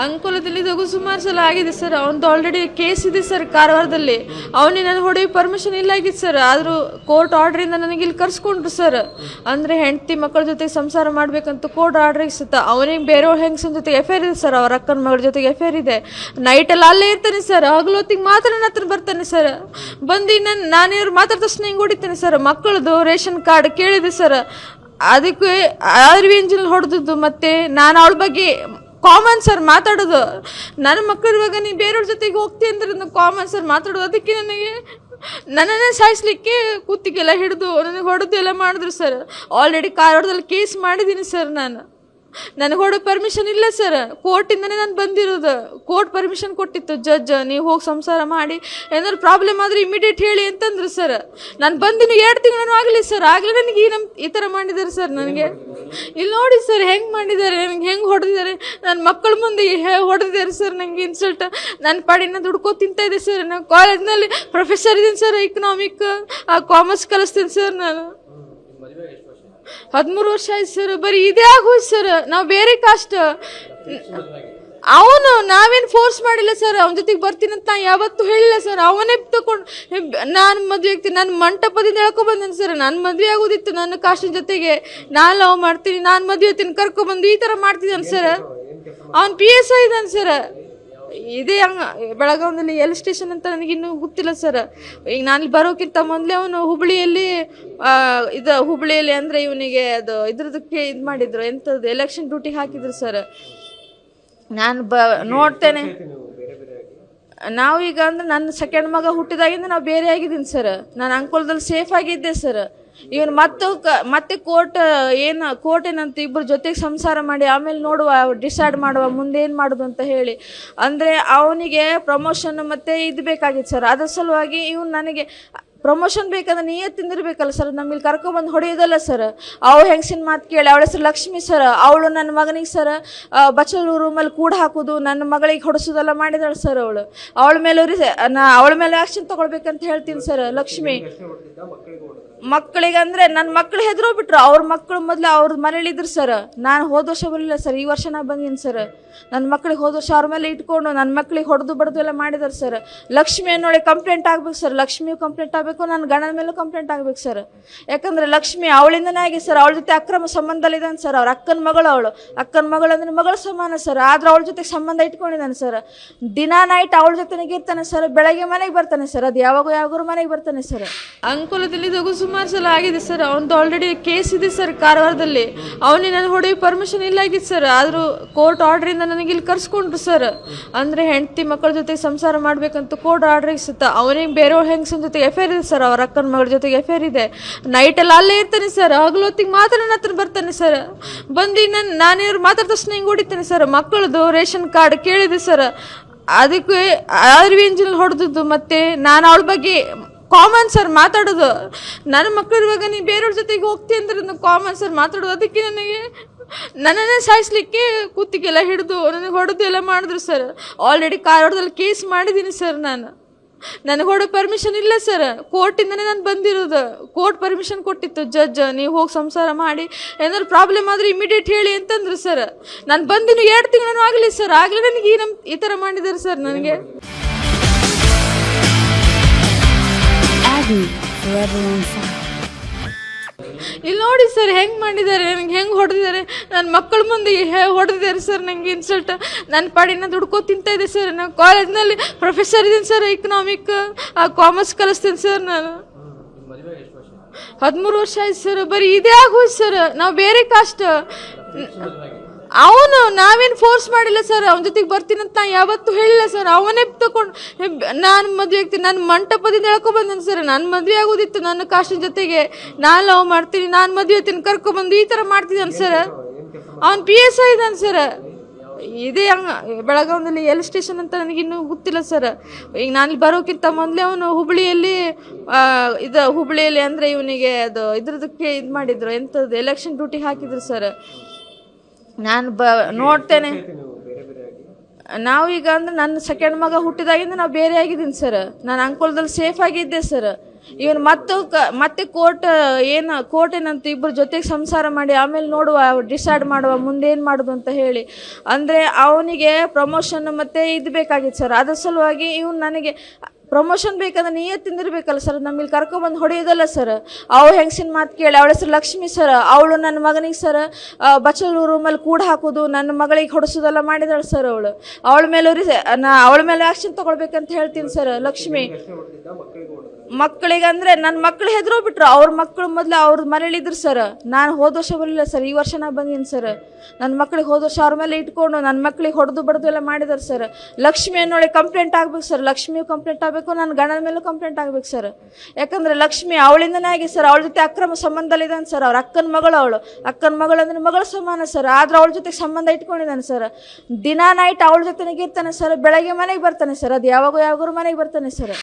ಅಂಕೋಲದಲ್ಲಿ ಇದು ಸುಮಾರು ಸಲ ಆಗಿದೆ ಸರ್. ಅವನದು ಆಲ್ರೆಡಿ ಕೇಸ್ ಇದೆ ಸರ್ ಕಾರವಾರದಲ್ಲಿ. ಅವನಿಗೆ ನಾನು ಹೊಡೆಯೋ ಪರ್ಮಿಷನ್ ಇಲ್ಲ ಆಗಿತ್ತು ಸರ್. ಆದರೂ ಕೋರ್ಟ್ ಆರ್ಡ್ರಿಂದ ನನಗೆ ಇಲ್ಲಿ ಕರ್ಸ್ಕೊಂಡ್ರು ಸರ್. ಅಂದರೆ ಹೆಂಡತಿ ಮಕ್ಕಳ ಜೊತೆಗೆ ಸಂಸಾರ ಮಾಡಬೇಕಂತ ಕೋರ್ಟ್ ಆರ್ಡ್ರಿಗೆ ಸುತ್ತ ಅವನಿಗೆ ಬೇರೆಯವ್ರ ಹೆಂಗಸನ ಜೊತೆಗೆ ಎಫೇರ್ ಇದೆ ಸರ್. ಅವ್ರ ಅಕ್ಕನ ಮಗಳ ಜೊತೆಗೆ ಎಫೇರ್ ಇದೆ. ನೈಟಲ್ಲಿ ಅಲ್ಲೇ ಇರ್ತಾನೆ ಸರ್. ಹಗಲೊತ್ತಿಗೆ ಮಾತ್ರ ನನ್ನ ಹತ್ರ ಬರ್ತಾನೆ ಸರ್. ಬಂದು ನಾನೇವ್ರು ಮಾತಾಡಿದ ತಕ್ಷಣ ಹಿಂಗೆ ಹೊಡಿತಾನೆ ಸರ್. ಮಕ್ಕಳದು ರೇಷನ್ ಕಾರ್ಡ್ ಕೇಳಿದೆ ಸರ್. ಅದಕ್ಕೆ ಆರ್ವಿಂಜಿನಲ್ಲಿ ಹೊಡೆದದ್ದು. ಮತ್ತು ನಾನು ಅವಳ ಬಗ್ಗೆ ಕಾಮನ್ ಸರ್ ಮಾತಾಡೋದು. ನನ್ನ ಮಕ್ಕಳು ಇವಾಗ ನೀನು ಬೇರೆಯವ್ರ ಜೊತೆಗೆ ಹೋಗ್ತೀನಿ ಅಂದ್ರೆ ಕಾಮನ್ ಸರ್ ಮಾತಾಡೋದು. ಅದಕ್ಕೆ ನನ್ನನ್ನೇ ಸಾಯಿಸ್ಲಿಕ್ಕೆ ಕುತ್ತಿಗೆಲ್ಲ ಹಿಡಿದು ನನಗೆ ಹೊಡೆದು ಎಲ್ಲ ಮಾಡಿದ್ರು ಸರ್. ಆಲ್ರೆಡಿ ಕಾರವಾರದಲ್ಲಿ ಕೇಸ್ ಮಾಡಿದ್ದೀನಿ ಸರ್. ನನಗೆ ಹೊಡೋ ಪರ್ಮಿಷನ್ ಇಲ್ಲ ಸರ್. ಕೋರ್ಟಿಂದನೇ ನಾನು ಬಂದಿರೋದು. ಕೋರ್ಟ್ ಪರ್ಮಿಷನ್ ಕೊಟ್ಟಿತ್ತು ಜಡ್ಜ್, ನೀವು ಹೋಗಿ ಸಂಸಾರ ಮಾಡಿ, ಏನಾದ್ರು ಪ್ರಾಬ್ಲಮ್ ಆದರೆ ಇಮಿಡಿಯೇಟ್ ಹೇಳಿ ಅಂತಂದ್ರು ಸರ್. ನಾನು ಬಂದಿನ 2 ತಿಂಗಳು ಆಗಲಿ ಸರ್. ಆಗಲೇ ನನಗೆ ಈ ಥರ ಮಾಡಿದ್ದಾರೆ ಸರ್. ನನಗೆ ಇಲ್ಲಿ ನೋಡಿ ಸರ್ ಹೆಂಗೆ ಮಾಡಿದ್ದಾರೆ, ನನಗೆ ಹೆಂಗೆ ಹೊಡೆದಿದ್ದಾರೆ. ನನ್ನ ಮಕ್ಕಳ ಮುಂದೆ ಹೊಡೆದಿದ್ದಾರೆ ಸರ್. ನನಗೆ ಇನ್ಸಲ್ಟ್. ನನ್ನ ಪಾಡಿನ ದುಡ್ಕೋ ತಿಂತಾ ಇದೆ ಸರ್. ನಾನು ಕಾಲೇಜ್ನಲ್ಲಿ ಪ್ರೊಫೆಸರ್ ಇದ್ದೀನಿ ಸರ್. ಇಕನಾಮಿಕ್ ಕಾಮರ್ಸ್ ಕಲಿಸ್ತೀನಿ ಸರ್. ನಾನು 13 ವರ್ಷ ಆಯ್ತು ಸರ್. ಬರೀ ಇದೇ ಆಗೋಯ್ತು ಸರ್. ನಾವು ಬೇರೆ ಕಾಸ್ಟ್. ಅವನು ನಾವೇನು ಫೋರ್ಸ್ ಮಾಡಿಲ್ಲ ಸರ್. ಅವನ ಜೊತೆಗೆ ಬರ್ತೀನಂತ ನಾ ಯಾವತ್ತೂ ಹೇಳಿಲ್ಲ ಸರ್. ಅವನೇ ತಗೊಂಡು ನಾನು ಮದುವೆ ಆಗ್ತೀನಿ, ನಾನು ಮಂಟಪದಿಂದ ಹೇಳ್ಕೊಬಂದೇನೆ ಸರ್. ನಾನು ಮದುವೆ ಆಗೋದಿತ್ತು ನನ್ನ ಕಾಸ್ಟಿನ ಜೊತೆಗೆ. ನಾನು ಲವ್ ಮಾಡ್ತೀನಿ, ನಾನು ಮದುವೆ ಆಗ್ತೀನಿ, ಕರ್ಕೊಬಂದು ಈ ಥರ ಮಾಡ್ತಿದ್ದಾನೆ ಸರ್. ಅವ್ನು PSI ಇದ್ದಾನೆ ಸರ್. ಇದೇ ಬೆಳಗಾವಿಯಲ್ಲಿ ಎಲ್ ಸ್ಟೇಷನ್ ಅಂತ ನನಗಿನ್ನೂ ಗೊತ್ತಿಲ್ಲ ಸರ್. ಈಗ ನಾನು ಬರೋಕ್ಕಿಂತ ಮೊದಲೇ ಅವನು ಹುಬ್ಳಿಯಲ್ಲಿ ಅಂದರೆ ಇವನಿಗೆ ಅದು ಇದ್ರದಕ್ಕೆ ಇದು ಮಾಡಿದ್ರು, ಎಂಥದ್ದು ಎಲೆಕ್ಷನ್ ಡ್ಯೂಟಿ ಹಾಕಿದ್ರು ಸರ್. ನಾನು ನೋಡ್ತೇನೆ. ನಾವೀಗ ಅಂದ್ರೆ ನನ್ನ ಸೆಕೆಂಡ್ ಮಗ ಹುಟ್ಟಿದಾಗಿಂದ ನಾವು ಬೇರೆ ಆಗಿದ್ದೀನಿ ಸರ್. ನಾನು ಅಂಕೋಲದಲ್ಲಿ ಸೇಫ್ ಆಗಿದ್ದೆ ಸರ್. ಇವನು ಮತ್ತೆ ಕೋರ್ಟ್ ಏನಂತ ಇಬ್ಬರು ಜೊತೆಗೆ ಸಂಸಾರ ಮಾಡಿ ಆಮೇಲೆ ನೋಡುವ, ಡಿಸೈಡ್ ಮಾಡುವ ಮುಂದೆ ಏನು ಮಾಡೋದು ಅಂತ ಹೇಳಿ. ಅಂದರೆ ಅವನಿಗೆ ಪ್ರಮೋಷನ್ ಮತ್ತು ಇದು ಬೇಕಾಗಿತ್ತು ಸರ್. ಅದ್ರ ಸಲುವಾಗಿ ಇವನು ನನಗೆ ಪ್ರಮೋಷನ್ ಬೇಕಾದ್ರೆ ನೀಯೇ ತಿಂದಿರ್ಬೇಕಲ್ಲ ಸರ್. ನಮ್ಮಲ್ಲಿ ಕರ್ಕೊಬಂದು ಹೊಡೆಯೋದಲ್ಲ ಸರ್. ಅವಳು ಹೆಂಗಸಿನ ಮಾತು ಕೇಳಿ, ಅವಳ ಹೆಸರು ಲಕ್ಷ್ಮಿ ಸರ್. ಅವಳು ನನ್ನ ಮಗನಿಗೆ ಸರ್ ಬಚ್ಚಲು ರೂಮಲ್ಲಿ ಕೂಡ ಹಾಕೋದು, ನನ್ನ ಮಗಳಿಗೆ ಹೊಡೆಸೋದೆಲ್ಲ ಮಾಡಿದಾಳೆ ಸರ್. ಅವಳ ಮೇಲೆ ಆ್ಯಕ್ಷನ್ ತೊಗೊಳ್ಬೇಕಂತ ಹೇಳ್ತೀನಿ ಸರ್. ಲಕ್ಷ್ಮಿ ಮಕ್ಕಳಿಗೆ ಅಂದರೆ ನನ್ನ ಮಕ್ಕಳು ಹೆದರೋಗ್ಬಿಟ್ರು. ಅವ್ರ ಮಕ್ಕಳು ಮೊದಲು ಅವ್ರ ಮನೇಲಿ ಇದ್ರು ಸರ್. ನಾನು ಹೋದ ವರ್ಷ ಬರಲಿಲ್ಲ ಸರ್. ಈ ವರ್ಷ ನಾನು ಬಂದೀನಿ ಸರ್. ನನ್ನ ಮಕ್ಕಳಿಗೆ ಹೋದ ವರ್ಷ ಅವ್ರ ಮೇಲೆ ಇಟ್ಕೊಂಡು ನನ್ನ ಮಕ್ಕಳಿಗೆ ಹೊಡೆದು ಬಡ್ದು ಎಲ್ಲ ಮಾಡಿದಾರೆ ಸರ್. ಲಕ್ಷ್ಮಿ ನೋಡಿ ಕಂಪ್ಲೇಂಟ್ ಆಗ್ಬೇಕು ಸರ್. ಲಕ್ಷ್ಮಿಯು ಕಂಪ್ಲೇಂಟ್ ಆಗಬೇಕು, ನನ್ನ ಗಂಡನ ಮೇಲೂ ಕಂಪ್ಲೇಂಟ್ ಆಗ್ಬೇಕು ಸರ್. ಯಾಕಂದರೆ ಲಕ್ಷ್ಮಿ ಅವಳಿಂದನೇ ಆಗಿ ಸರ್. ಅವಳ ಜೊತೆ ಅಕ್ರಮ ಸಂಬಂಧದಲ್ಲಿದ್ದಾನೆ ಸರ್. ಅವ್ರ ಅಕ್ಕನ ಮಗಳು ಅಂದರೆ ಮಗಳ ಸಮಾನ ಸರ್. ಆದ್ರೆ ಅವಳ ಜೊತೆಗೆ ಸಂಬಂಧ ಇಟ್ಕೊಂಡಿದ್ದಾನೆ ಸರ್. ದಿನಾ ನೈಟ್ ಅವಳ ಜೊತೆಗೆ ಇರ್ತಾನೆ ಸರ್. ಬೆಳಗ್ಗೆ ಮನೆಗೆ ಬರ್ತಾನೆ ಸರ್. ಅದು ಯಾವಾಗಾದ್ರೂ ಮನೆಗೆ ಬರ್ತಾನೆ ಸರ್. ಅಂಕೋಲದಲ್ಲಿ ಇದು ಸುಮಾರು ಸಲ ಆಗಿದೆ ಸರ್. ಅವನದು ಆಲ್ರೆಡಿ ಕೇಸ್ ಇದೆ ಸರ್ ಕಾರವಾರದಲ್ಲಿ. ಅವನಿಗೆ ನಾನು ಹೊಡೆಯೋ ಪರ್ಮಿಷನ್ ಇಲ್ಲ ಆಗಿತ್ತು ಸರ್. ಆದರೂ ಕೋರ್ಟ್ ಆರ್ಡ್ರಿಂದ ನನಗೆ ಇಲ್ಲಿ ಕರ್ಸ್ಕೊಂಡ್ರು ಸರ್. ಅಂದರೆ ಹೆಂಡತಿ ಮಕ್ಕಳ ಜೊತೆಗೆ ಸಂಸಾರ ಮಾಡಬೇಕಂತ ಕೋರ್ಟ್ ಆರ್ಡ್ರಿಗೆ ಸುತ್ತ ಅವನಿಗೆ ಬೇರೆಯವ್ರ ಹೆಂಗಸನ ಜೊತೆಗೆ ಎಫೇರ್ ಇದೆ ಸರ್. ಅವ್ರ ಅಕ್ಕನ ಮಗಳ ಜೊತೆಗೆ ಎಫೇರ್ ಇದೆ. ನೈಟಲ್ಲಿ ಅಲ್ಲೇ ಇರ್ತಾನೆ ಸರ್. ಹಗಲೊತ್ತಿಗೆ ಮಾತ್ರ ನನ್ನ ಹತ್ರ ಬರ್ತಾನೆ ಸರ್. ಬಂದು ನಾನೇವ್ರು ಮಾತಾಡಿದ ತಕ್ಷಣ ಹಿಂಗೆ ಹೊಡಿತಾನೆ ಸರ್. ಮಕ್ಕಳದು ರೇಷನ್ ಕಾರ್ಡ್ ಕೇಳಿದೆ ಸರ್. ಅದಕ್ಕೆ ಆರ್ವಿಂಜಿನಲ್ಲಿ ಹೊಡೆದದ್ದು. ಮತ್ತು ನಾನು ಅವಳ ಬಗ್ಗೆ ಕಾಮನ್ ಸರ್ ಮಾತಾಡೋದು. ನನ್ನ ಮಕ್ಕಳು ಇವಾಗ ನೀನು ಬೇರೆಯವ್ರ ಜೊತೆಗೆ ಹೋಗ್ತೀನಿ ಅಂದ್ರೆ ಕಾಮನ್ ಸರ್ ಮಾತಾಡೋದು. ಅದಕ್ಕೆ ನನ್ನನ್ನೇ ಸಾಯಿಸ್ಲಿಕ್ಕೆ ಕುತ್ತಿಗೆಲ್ಲ ಹಿಡಿದು ನನಗೆ ಹೊಡೆದು ಎಲ್ಲ ಮಾಡಿದ್ರು ಸರ್. ಆಲ್ರೆಡಿ ಕಾರವಾರದಲ್ಲಿ ಕೇಸ್ ಮಾಡಿದ್ದೀನಿ ಸರ್. ನನಗೆ ಹೊಡೋ ಪರ್ಮಿಷನ್ ಇಲ್ಲ ಸರ್. ಕೋರ್ಟಿಂದನೇ ನಾನು ಬಂದಿರೋದು. ಕೋರ್ಟ್ ಪರ್ಮಿಷನ್ ಕೊಟ್ಟಿತ್ತು ಜಡ್ಜ್, ನೀವು ಹೋಗಿ ಸಂಸಾರ ಮಾಡಿ, ಏನಾದ್ರು ಪ್ರಾಬ್ಲಮ್ ಆದರೆ ಇಮಿಡಿಯೇಟ್ ಹೇಳಿ ಅಂತಂದ್ರು ಸರ್. ನಾನು ಬಂದಿನ 2 ತಿಂಗಳು ಆಗಲಿ ಸರ್. ಆಗಲೇ ನನಗೆ ಈ ಥರ ಮಾಡಿದ್ದಾರೆ ಸರ್. ನನಗೆ ಇಲ್ಲಿ ನೋಡಿ ಸರ್ ಹೆಂಗೆ ಮಾಡಿದ್ದಾರೆ, ನನಗೆ ಹೆಂಗೆ ಹೊಡೆದಿದ್ದಾರೆ. ನನ್ನ ಮಕ್ಕಳ ಮುಂದೆ ಹೊಡೆದಿದ್ದಾರೆ ಸರ್. ನನಗೆ ಇನ್ಸಲ್ಟ್. ನನ್ನ ಪಾಡಿನ ದುಡ್ಕೋ ತಿಂತಾ ಇದೆ ಸರ್. ನಾನು ಕಾಲೇಜ್ನಲ್ಲಿ ಪ್ರೊಫೆಸರ್ ಇದ್ದೀನಿ ಸರ್. ಇಕನಾಮಿಕ್ ಕಾಮರ್ಸ್ ಕಲಿಸ್ತೀನಿ ಸರ್. ನಾನು 13 ವರ್ಷ ಆಯ್ತು ಸರ್. ಬರೀ ಇದೇ ಆಗೋಯ್ತು ಸರ್. ನಾವು ಬೇರೆ ಕಾಸ್ಟ್. ನಾವೇನು ಫೋರ್ಸ್ ಮಾಡಿಲ್ಲ ಸರ್. ಅವನ ಜೊತೆಗೆ ಬರ್ತೀನಂತ ನಾ ಯಾವತ್ತೂ ಹೇಳಿಲ್ಲ ಸರ್. ಅವನೇ ತಗೊಂಡು ನಾನು ಮದುವೆ ಆಗ್ತೀನಿ, ನಾನು ಮಂಟಪದಿಂದ ಹೇಳ್ಕೊಬಂದೇನೆ ಸರ್. ನಾನು ಮದುವೆ ಆಗೋದಿತ್ತು ನನ್ನ ಕಾಸ್ಟಿನ ಜೊತೆಗೆ. ನಾನು ಲವ್ ಮಾಡ್ತೀನಿ, ನಾನು ಮದುವೆ ಆಗ್ತೀನಿ, ಕರ್ಕೊಬಂದು ಈ ಥರ ಮಾಡ್ತಿದ್ದಾನೆ ಸರ್. ಅವ್ನು PSI ಇದ್ದಾನೆ ಸರ್. ಇದೇ ಬೆಳಗಾವಿಯಲ್ಲಿ ಎಲ್ ಸ್ಟೇಷನ್ ಅಂತ ನನಗಿನ್ನೂ ಗೊತ್ತಿಲ್ಲ ಸರ್. ಈಗ ನಾನು ಬರೋಕ್ಕಿಂತ ಮೊದಲೇ ಅವನು ಹುಬ್ಳಿಯಲ್ಲಿ ಅಂದರೆ ಇವನಿಗೆ ಅದು ಇದ್ರದಕ್ಕೆ ಇದು ಮಾಡಿದ್ರು, ಎಂಥದ್ದು ಎಲೆಕ್ಷನ್ ಡ್ಯೂಟಿ ಹಾಕಿದ್ರು ಸರ್. ನಾನು ನೋಡ್ತೇನೆ. ನಾವು ಈಗ ಅಂದ್ರೆ ನನ್ನ ಸೆಕೆಂಡ್ ಮಗ ಹುಟ್ಟಿದಾಗಿಂದ ನಾವು ಬೇರೆ ಆಗಿದ್ದೀನಿ ಸರ್. ನಾನು ಅಂಕೋಲದಲ್ಲಿ ಸೇಫ್ ಆಗಿದ್ದೆ ಸರ್. ಇವನು ಮತ್ತೆ ಕೋರ್ಟ್ ಏನಂತ ಇಬ್ಬರು ಜೊತೆಗೆ ಸಂಸಾರ ಮಾಡಿ ಆಮೇಲೆ ನೋಡುವ ಡಿಸೈಡ್ ಮಾಡುವ ಮುಂದೆ ಏನು ಮಾಡೋದು ಅಂತ ಹೇಳಿ. ಅಂದರೆ ಅವನಿಗೆ ಪ್ರಮೋಷನ್ ಮತ್ತು ಇದು ಬೇಕಾಗಿತ್ತು ಸರ್. ಅದ್ರ ಸಲುವಾಗಿ ಇವನು ನನಗೆ ಪ್ರಮೋಷನ್ ಬೇಕಂದ್ರೆ ನೀಯೇ ತಿಂದಿರ್ಬೇಕಲ್ಲ ಸರ್. ನಮ್ಮಲ್ಲಿ ಕರ್ಕೊಬಂದು ಹೊಡೆಯೋದಲ್ಲ ಸರ್. ಅವಳು ಹೆಂಗಸಿನ ಮಾತು ಕೇಳಿ, ಅವಳ ಹೆಸರು ಲಕ್ಷ್ಮಿ ಸರ್. ಅವಳು ನನ್ನ ಮಗನಿಗೆ ಸರ್ ಬಚ್ಚಲು ರೂಮಲ್ಲಿ ಕೂಡ ಹಾಕೋದು, ನನ್ನ ಮಗಳಿಗೆ ಹೊಡೆಸೋದೆಲ್ಲ ಮಾಡಿದಾಳೆ ಸರ್. ಅವಳ ಮೇಲೆ ಆ್ಯಕ್ಷನ್ ತೊಗೊಳ್ಬೇಕಂತ ಹೇಳ್ತೀನಿ ಸರ್. ಲಕ್ಷ್ಮಿ ಮಕ್ಕಳಿಗೆ ಅಂದರೆ ನನ್ನ ಮಕ್ಕಳು ಹೆದರೋಗ್ಬಿಟ್ರು. ಅವ್ರ ಮಕ್ಕಳು ಮೊದಲು ಅವ್ರ ಮನೇಲಿದ್ರು ಸರ್. ನಾನು ಹೋದ ವರ್ಷ ಬರಲಿಲ್ಲ ಸರ್, ಈ ವರ್ಷ ನಾ ಬಂದೀನಿ ಸರ್. ನನ್ನ ಮಕ್ಕಳಿಗೆ ಹೋದ ವರ್ಷ ಅವ್ರ ಮೇಲೆ ಇಟ್ಕೊಂಡು ನನ್ನ ಮಕ್ಕಳಿಗೆ ಹೊಡೆದು ಬಡ್ದು ಎಲ್ಲ ಮಾಡಿದಾರೆ ಸರ್. ಲಕ್ಷ್ಮಿ ಅನ್ನೋಳೆ ಕಂಪ್ಲೇಂಟ್ ಆಗ್ಬೇಕು ಸರ್. ಲಕ್ಷ್ಮಿಯು ಕಂಪ್ಲೇಂಟ್ ಆಗಬೇಕು, ನನ್ನ ಗಂಡನ ಮೇಲೂ ಕಂಪ್ಲೇಂಟ್ ಆಗ್ಬೇಕು ಸರ್. ಯಾಕಂದರೆ ಲಕ್ಷ್ಮಿ ಅವಳಿಂದನೇ ಆಗಿ ಸರ್. ಅವಳ ಜೊತೆ ಅಕ್ರಮ ಸಂಬಂಧದಲ್ಲಿದ್ದಾನೆ ಸರ್. ಅವ್ರ ಅಕ್ಕನ ಮಗಳು ಅಂದರೆ ಮಗಳ ಸಮಾನ ಸರ್. ಆದ್ರೆ ಅವಳ ಜೊತೆಗೆ ಸಂಬಂಧ ಇಟ್ಕೊಂಡಿದ್ದಾನೆ ಸರ್. ದಿನಾ ನೈಟ್ ಅವಳ ಜೊತೆಗೆ ಇರ್ತಾನೆ ಸರ್. ಬೆಳಗ್ಗೆ ಮನೆಗೆ ಬರ್ತಾನೆ ಸರ್. ಅದು ಯಾವಾಗೂ ಮನೆಗೆ ಬರ್ತಾನೆ ಸರ್.